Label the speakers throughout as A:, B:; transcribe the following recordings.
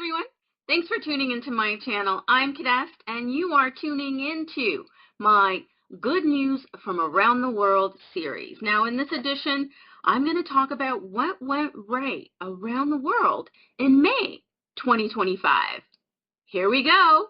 A: everyone. Thanks for tuning into my channel. I'm Kidest, and you are tuning into my Good News from Around the World series. Now, in this edition, I'm going to talk about what went right around the world in May 2025. Here we go.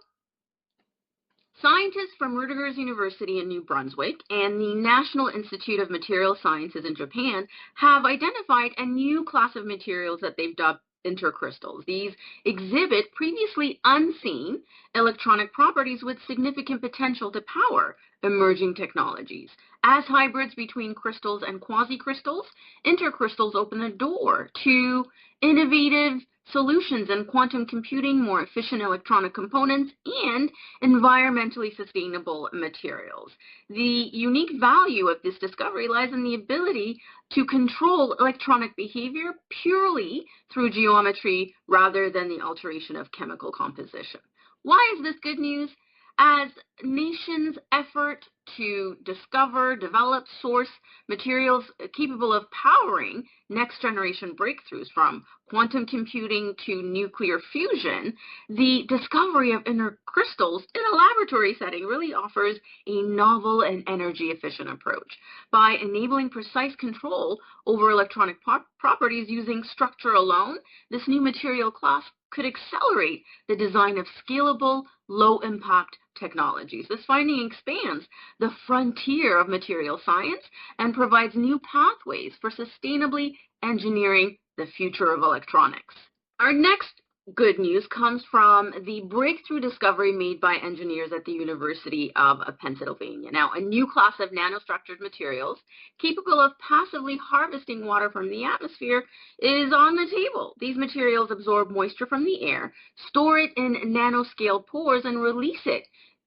A: Scientists from Rutgers University in New Brunswick and the National Institute of Material Sciences in Japan have identified a new class of materials that they've dubbed intercrystals. These exhibit previously unseen electronic properties with significant potential to power emerging technologies. As hybrids between crystals and quasi-crystals, intercrystals open the door to innovative solutions in quantum computing, more efficient electronic components, and environmentally sustainable materials. The unique value of this discovery lies in the ability to control electronic behavior purely through geometry rather than the alteration of chemical composition. Why is this good news? As nations' effort to discover, develop, source materials capable of powering next-generation breakthroughs from quantum computing to nuclear fusion, the discovery of intercrystals in a laboratory setting really offers a novel and energy-efficient approach. By enabling precise control over electronic properties using structure alone, this new material class could accelerate the design of scalable, low-impact technologies. This finding expands the frontier of material science and provides new pathways for sustainably engineering the future of electronics. Our next good news comes from the breakthrough discovery made by engineers at the University of Pennsylvania. Now, a new class of nanostructured materials capable of passively harvesting water from the atmosphere is on the table. These materials absorb moisture from the air, store it in nanoscale pores, and release it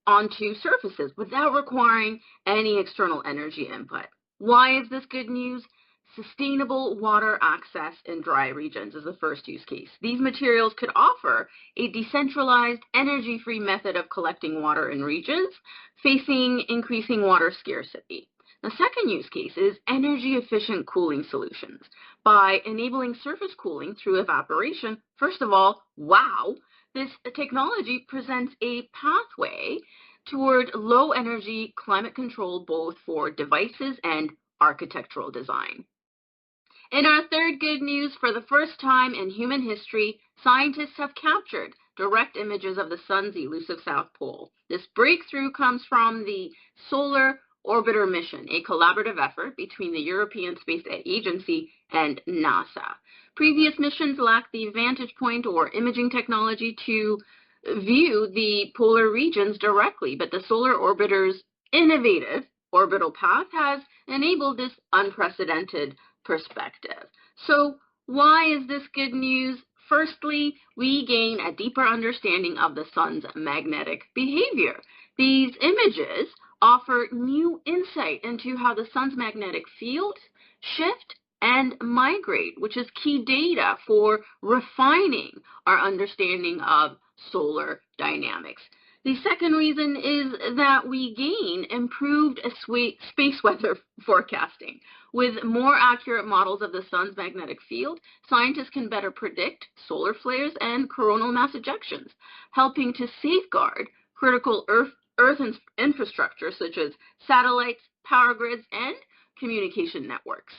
A: onto surfaces without requiring any external energy input. Why is this good news? Sustainable water access in dry regions is the first use case. These materials could offer a decentralized, energy-free method of collecting water in regions facing increasing water scarcity. The second use case is energy-efficient cooling solutions. By enabling surface cooling through evaporation, first of all, wow, this technology presents a pathway toward low-energy climate control both for devices and architectural design. In our third good news, for the first time in human history, scientists have captured direct images of the sun's elusive South Pole. This breakthrough comes from the Solar Orbiter mission, a collaborative effort between the European Space Agency and NASA. Previous missions lacked the vantage point or imaging technology to view the polar regions directly, but the Solar Orbiter's innovative orbital path has enabled this unprecedented perspective. So why is this good news? Firstly, we gain a deeper understanding of the sun's magnetic behavior. These images offer new insight into how the sun's magnetic fields shift and migrate, which is key data for refining our understanding of solar dynamics. The second reason is that we gain improved space weather forecasting. With more accurate models of the sun's magnetic field, scientists can better predict solar flares and coronal mass ejections, helping to safeguard critical Earth infrastructure such as satellites, power grids, and communication networks.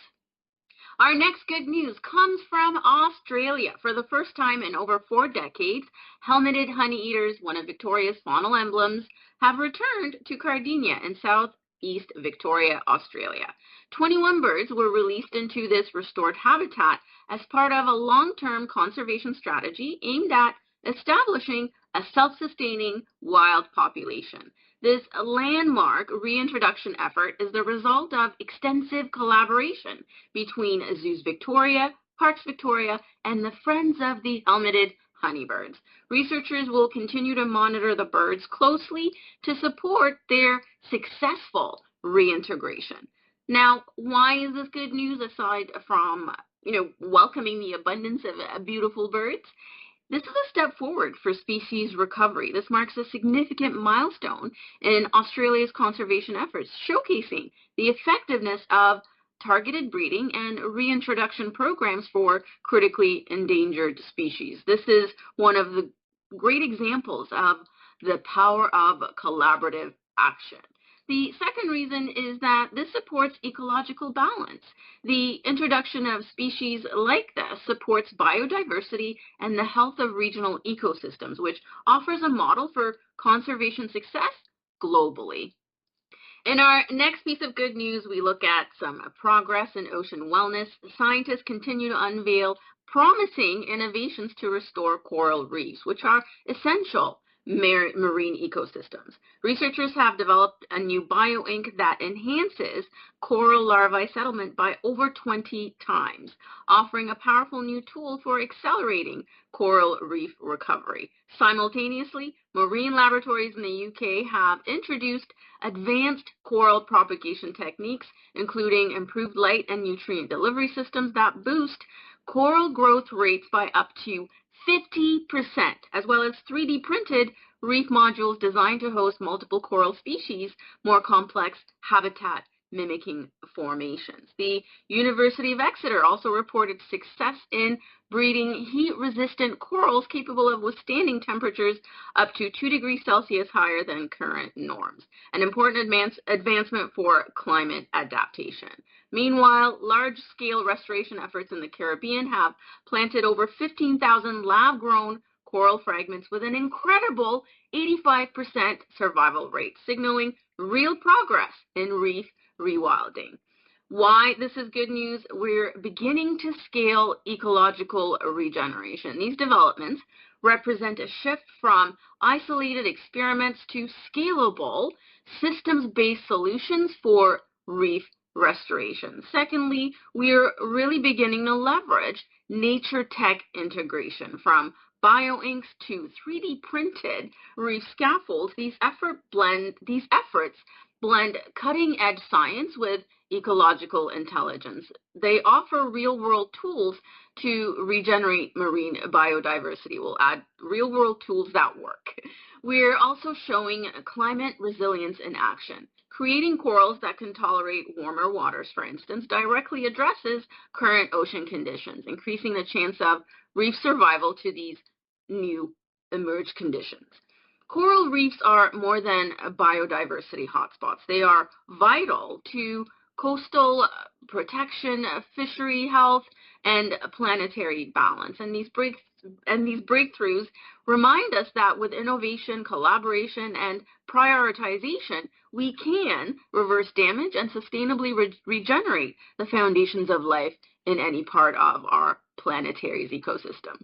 A: Our next good news comes from Australia. For the first time in over 4 decades, helmeted honeyeaters, one of Victoria's faunal emblems, have returned to Cardinia in southeast Victoria, Australia. 21 birds were released into this restored habitat as part of a long-term conservation strategy aimed at establishing a self-sustaining wild population. This landmark reintroduction effort is the result of extensive collaboration between Zoos Victoria, Parks Victoria, and the Friends of the Helmeted Honeybirds. Researchers will continue to monitor the birds closely to support their successful reintegration. Now, why is this good news aside from, welcoming the abundance of beautiful birds? This is a step forward for species recovery. This marks a significant milestone in Australia's conservation efforts, showcasing the effectiveness of targeted breeding and reintroduction programs for critically endangered species. This is one of the great examples of the power of collaborative action. The second reason is that this supports ecological balance. The introduction of species like this supports biodiversity and the health of regional ecosystems, which offers a model for conservation success globally. In our next piece of good news, we look at some progress in ocean wellness. Scientists continue to unveil promising innovations to restore coral reefs, which are essential marine ecosystems. Researchers have developed a new bioink that enhances coral larvae settlement by over 20 times, offering a powerful new tool for accelerating coral reef recovery. Simultaneously, marine laboratories in the UK have introduced advanced coral propagation techniques, including improved light and nutrient delivery systems that boost coral growth rates by up to 50%, as well as 3D printed reef modules designed to host multiple coral species, more complex habitat mimicking formations. The University of Exeter also reported success in breeding heat-resistant corals capable of withstanding temperatures up to 2 degrees Celsius higher than current norms, an important advancement for climate adaptation. Meanwhile, large-scale restoration efforts in the Caribbean have planted over 15,000 lab-grown coral fragments with an incredible 85% survival rate, signaling real progress in reef rewilding. Why this is good news? We're beginning to scale ecological regeneration. These developments represent a shift from isolated experiments to scalable, systems-based solutions for reef restoration. Secondly, we're really beginning to leverage nature tech integration from bioinks to 3D printed reef scaffolds. These efforts blend cutting-edge science with ecological intelligence. They offer real-world tools to regenerate marine biodiversity. We'll add real-world tools that work. We're also showing climate resilience in action. Creating corals that can tolerate warmer waters, for instance, directly addresses current ocean conditions, increasing the chance of reef survival to these new emerged conditions. Coral reefs are more than biodiversity hotspots. They are vital to coastal protection, fishery health, and planetary balance. And these breakthroughs remind us that with innovation, collaboration, and prioritization, we can reverse damage and sustainably regenerate the foundations of life in any part of our planetary's ecosystem.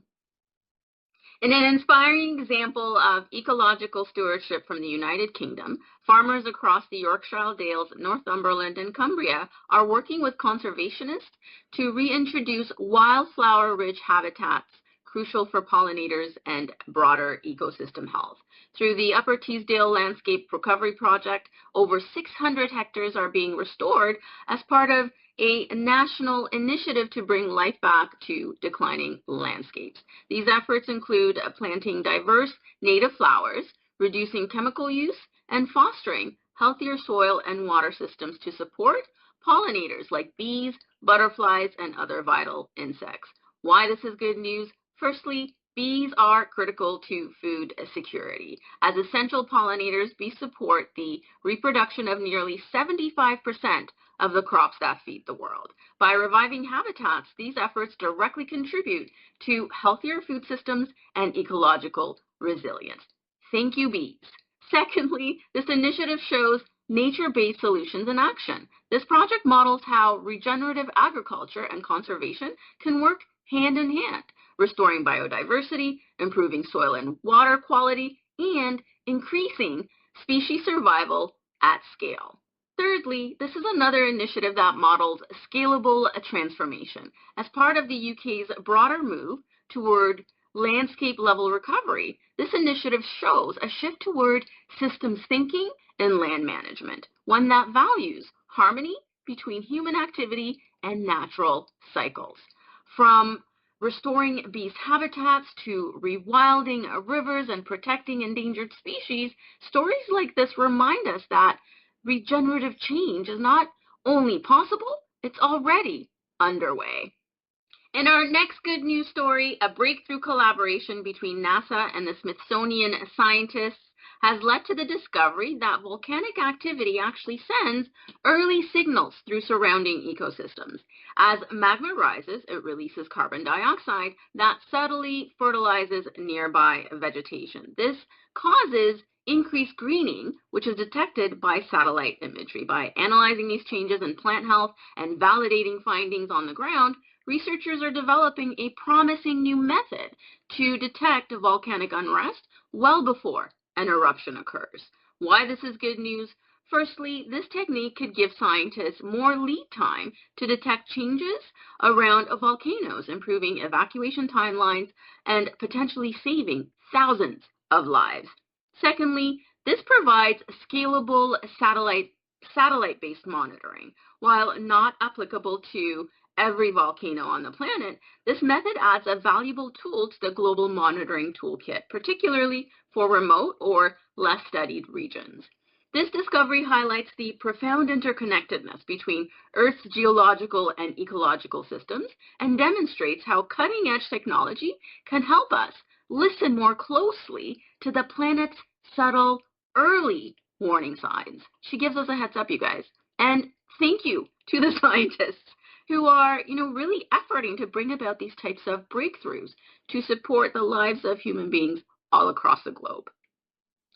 A: In an inspiring example of ecological stewardship from the United Kingdom, farmers across the Yorkshire Dales, Northumberland, and Cumbria are working with conservationists to reintroduce wildflower-rich habitats crucial for pollinators and broader ecosystem health. Through the Upper Teesdale Landscape Recovery Project, over 600 hectares are being restored as part of a national initiative to bring life back to declining landscapes. These efforts include planting diverse native flowers, reducing chemical use, and fostering healthier soil and water systems to support pollinators like bees, butterflies, and other vital insects. Why this is good news? Firstly, bees are critical to food security. As essential pollinators, bees support the reproduction of nearly 75% of the crops that feed the world. By reviving habitats, these efforts directly contribute to healthier food systems and ecological resilience. Thank you, bees. Secondly, this initiative shows nature-based solutions in action. This project models how regenerative agriculture and conservation can work hand in hand, restoring biodiversity, improving soil and water quality, and increasing species survival at scale. Thirdly, this is another initiative that models scalable transformation. As part of the UK's broader move toward landscape-level recovery, this initiative shows a shift toward systems thinking in land management, one that values harmony between human activity and natural cycles. From restoring bees' habitats to rewilding rivers and protecting endangered species, stories like this remind us that regenerative change is not only possible, It's already underway. In our next good news story, a breakthrough collaboration between NASA and the Smithsonian scientists has led to the discovery that volcanic activity actually sends early signals through surrounding ecosystems. As magma rises, it releases carbon dioxide that subtly fertilizes nearby vegetation. This causes increased greening, which is detected by satellite imagery. By analyzing these changes in plant health and validating findings on the ground, researchers are developing a promising new method to detect volcanic unrest well before an eruption occurs. Why this is good news? Firstly, this technique could give scientists more lead time to detect changes around volcanoes, improving evacuation timelines and potentially saving thousands of lives. Secondly, this provides scalable satellite-based monitoring. While not applicable to every volcano on the planet, this method adds a valuable tool to the global monitoring toolkit, particularly for remote or less studied regions. This discovery highlights the profound interconnectedness between Earth's geological and ecological systems and demonstrates how cutting-edge technology can help us listen more closely to the planet's subtle, early warning signs. She gives us a heads up, you guys. And thank you to the scientists who are, really efforting to bring about these types of breakthroughs to support the lives of human beings all across the globe.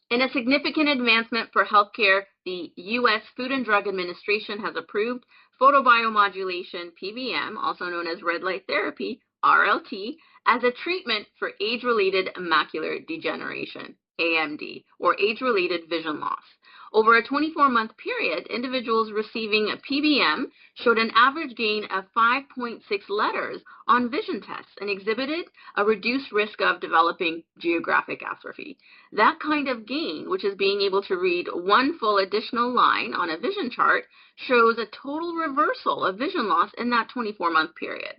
A: In a significant advancement for healthcare, the U.S. Food and Drug Administration has approved photobiomodulation, PBM, also known as red light therapy, RLT, as a treatment for age-related macular degeneration, AMD, or age-related vision loss. Over a 24-month period, individuals receiving a PBM showed an average gain of 5.6 letters on vision tests and exhibited a reduced risk of developing geographic atrophy. That kind of gain, which is being able to read one full additional line on a vision chart, shows a total reversal of vision loss in that 24-month period.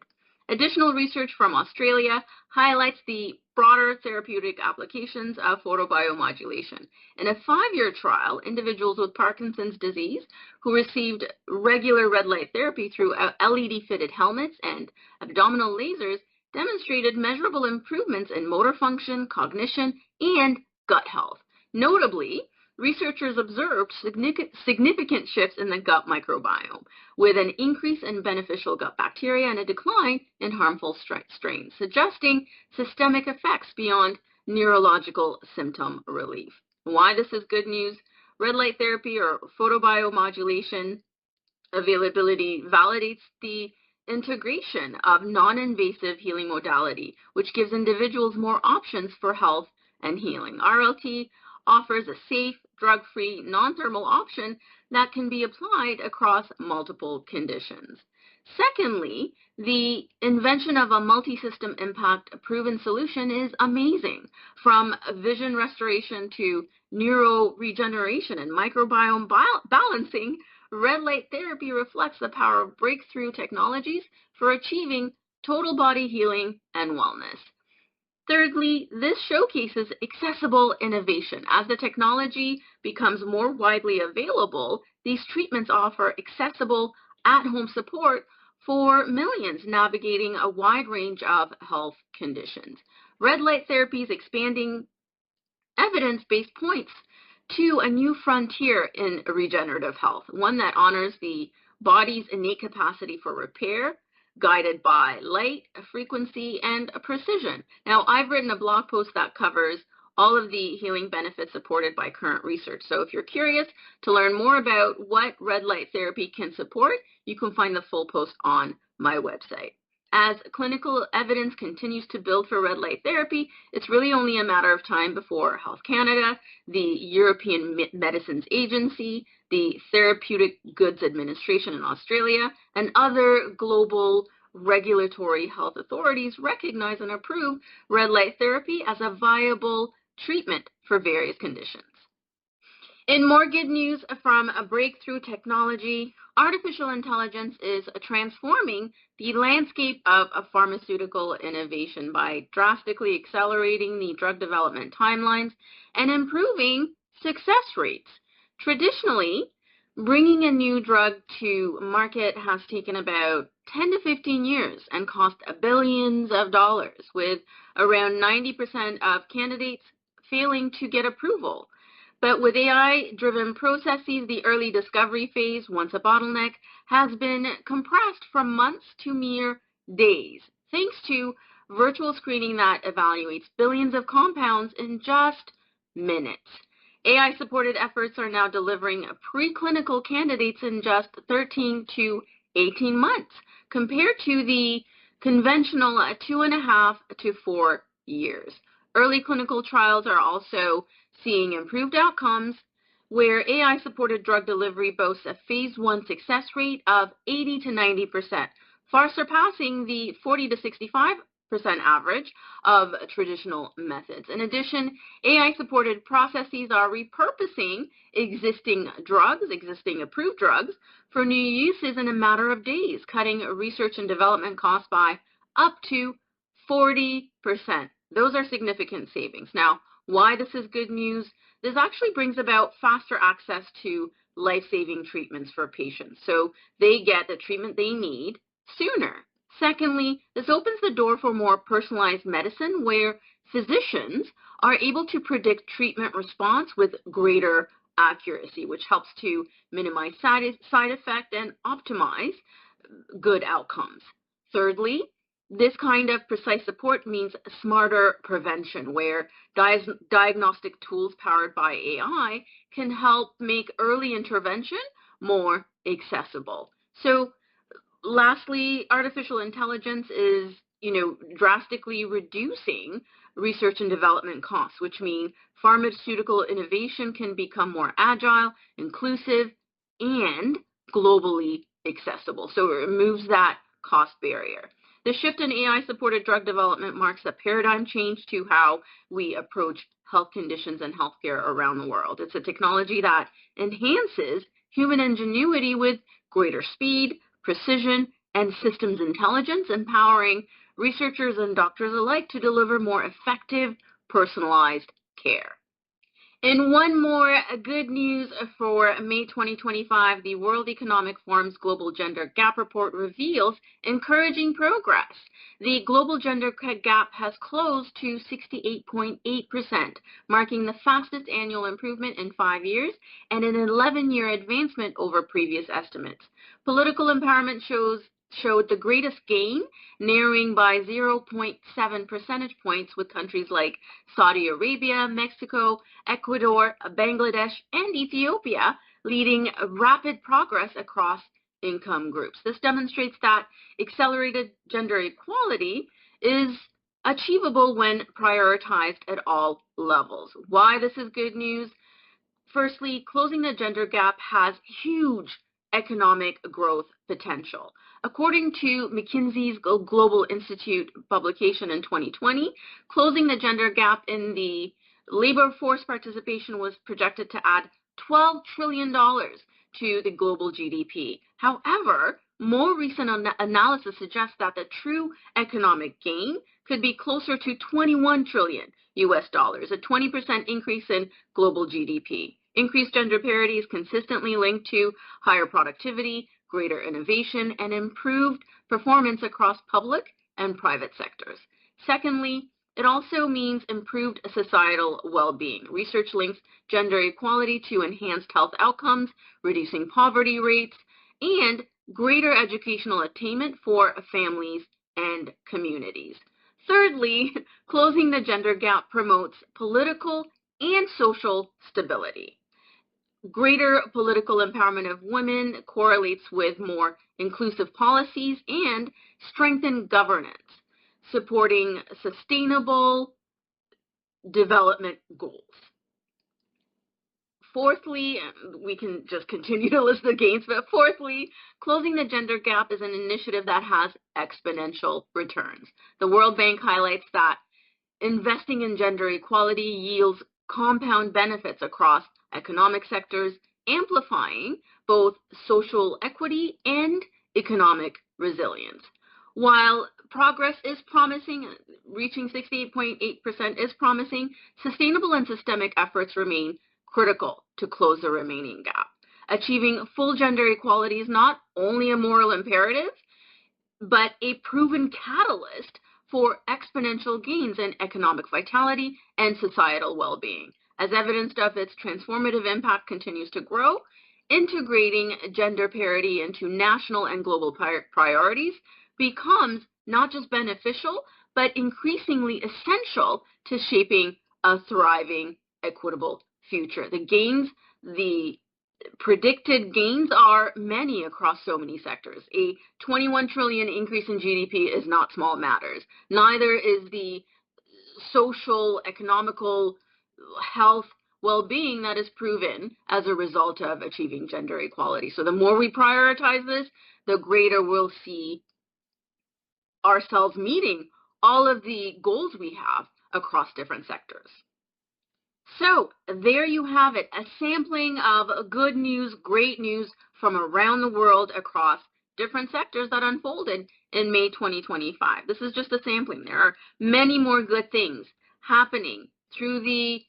A: Additional research from Australia highlights the broader therapeutic applications of photobiomodulation. In a 5-year trial, individuals with Parkinson's disease who received regular red light therapy through LED-fitted helmets and abdominal lasers demonstrated measurable improvements in motor function, cognition, and gut health. Notably, researchers observed significant shifts in the gut microbiome, with an increase in beneficial gut bacteria and a decline in harmful strains, suggesting systemic effects beyond neurological symptom relief. Why this is good news? Red light therapy or photobiomodulation availability validates the integration of non-invasive healing modality, which gives individuals more options for health and healing. RLT offers a safe, drug-free, non-thermal option that can be applied across multiple conditions. Secondly, the invention of a multi-system impact proven solution is amazing. From vision restoration to neuroregeneration and microbiome balancing, red light therapy reflects the power of breakthrough technologies for achieving total body healing and wellness. Thirdly, this showcases accessible innovation. As the technology becomes more widely available, these treatments offer accessible at-home support for millions navigating a wide range of health conditions. Red light therapy's expanding evidence-based points to a new frontier in regenerative health, one that honors the body's innate capacity for repair, guided by light, frequency, and precision. Now, I've written a blog post that covers all of the healing benefits supported by current research. So if you're curious to learn more about what red light therapy can support, you can find the full post on my website. As clinical evidence continues to build for red light therapy, it's really only a matter of time before Health Canada, the European Medicines Agency, the Therapeutic Goods Administration in Australia, and other global regulatory health authorities recognize and approve red light therapy as a viable treatment for various conditions. In more good news from a breakthrough technology, artificial intelligence is transforming the landscape of pharmaceutical innovation by drastically accelerating the drug development timelines and improving success rates. Traditionally, Bringing a new drug to market has taken about 10 to 15 years and cost billions of dollars, with around 90% of candidates failing to get approval. But with AI-driven processes, the early discovery phase, once a bottleneck, has been compressed from months to mere days, thanks to virtual screening that evaluates billions of compounds in just minutes. AI-supported efforts are now delivering preclinical candidates in just 13 to 18 months, compared to the conventional 2.5 to 4 years. Early clinical trials are also seeing improved outcomes, where AI-supported drug delivery boasts a phase 1 success rate of 80 to 90%, far surpassing the 40 to 65% average of traditional methods. In addition, AI-supported processes are repurposing existing approved drugs, for new uses in a matter of days, cutting research and development costs by up to 40%. Those are significant savings. Now, why this is good news? This actually brings about faster access to life-saving treatments for patients, so they get the treatment they need sooner. Secondly, this opens the door for more personalized medicine, where physicians are able to predict treatment response with greater accuracy, which helps to minimize side effect and optimize good outcomes. Thirdly, this kind of precise support means smarter prevention, where diagnostic tools powered by AI can help make early intervention more accessible. So lastly, artificial intelligence is, drastically reducing research and development costs, which mean pharmaceutical innovation can become more agile, inclusive, and globally accessible. So it removes that cost barrier. The shift in AI-supported drug development marks a paradigm change to how we approach health conditions and healthcare around the world. It's a technology that enhances human ingenuity with greater speed, precision, and systems intelligence, empowering researchers and doctors alike to deliver more effective, personalized care. And one more good news for May 2025, the World Economic Forum's Global Gender Gap Report reveals encouraging progress. The global gender gap has closed to 68.8%, marking the fastest annual improvement in 5 years and an 11-year advancement over previous estimates. Political empowerment showed the greatest gain, narrowing by 0.7 percentage points, with countries like Saudi Arabia, Mexico, Ecuador, Bangladesh, and Ethiopia leading rapid progress across income groups. This demonstrates that accelerated gender equality is achievable when prioritized at all levels. Why this is good news? Firstly, closing the gender gap has huge economic growth potential. According to McKinsey's Global Institute publication in 2020, closing the gender gap in the labor force participation was projected to add $12 trillion to the global GDP. However, more recent analysis suggests that the true economic gain could be closer to $21 trillion, a 20% increase in global GDP. Increased gender parity is consistently linked to higher productivity, greater innovation, and improved performance across public and private sectors. Secondly, it also means improved societal well-being. Research links gender equality to enhanced health outcomes, reducing poverty rates, and greater educational attainment for families and communities. Thirdly, closing the gender gap promotes political and social stability. Greater political empowerment of women correlates with more inclusive policies and strengthened governance, supporting sustainable development goals. Fourthly, we can just continue to list the gains, but fourthly, closing the gender gap is an initiative that has exponential returns. The World Bank highlights that investing in gender equality yields compound benefits across economic sectors, amplifying both social equity and economic resilience. While progress is promising, reaching 68.8% is promising, sustainable and systemic efforts remain critical to close the remaining gap. Achieving full gender equality is not only a moral imperative, but a proven catalyst for exponential gains in economic vitality and societal well-being. As evidenced of its transformative impact continues to grow, integrating gender parity into national and global priorities becomes not just beneficial, but increasingly essential to shaping a thriving, equitable future. The predicted gains are many across so many sectors. A 21 trillion increase in GDP is not small matters. Neither is the social, economical, health, well-being that is proven as a result of achieving gender equality. So the more we prioritize this, the greater we'll see ourselves meeting all of the goals we have across different sectors. So there you have it, a sampling of good news, great news from around the world across different sectors that unfolded in May 2025. This is just a sampling. There are many more good things happening through the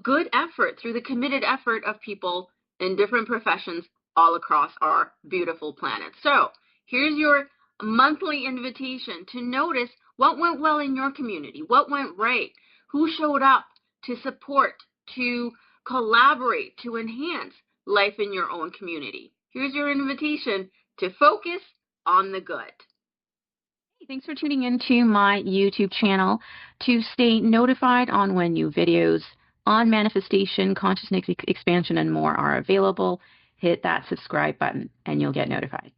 A: good effort, through the committed effort of people in different professions all across our beautiful planet. So here's your monthly invitation to notice what went well in your community, what went right, who showed up to support, to collaborate, to enhance life in your own community. Here's your invitation to focus on the good.
B: Hey, thanks for tuning into my YouTube channel. To stay notified on when new videos on manifestation, consciousness expansion, and more are available, hit that subscribe button and you'll get notified.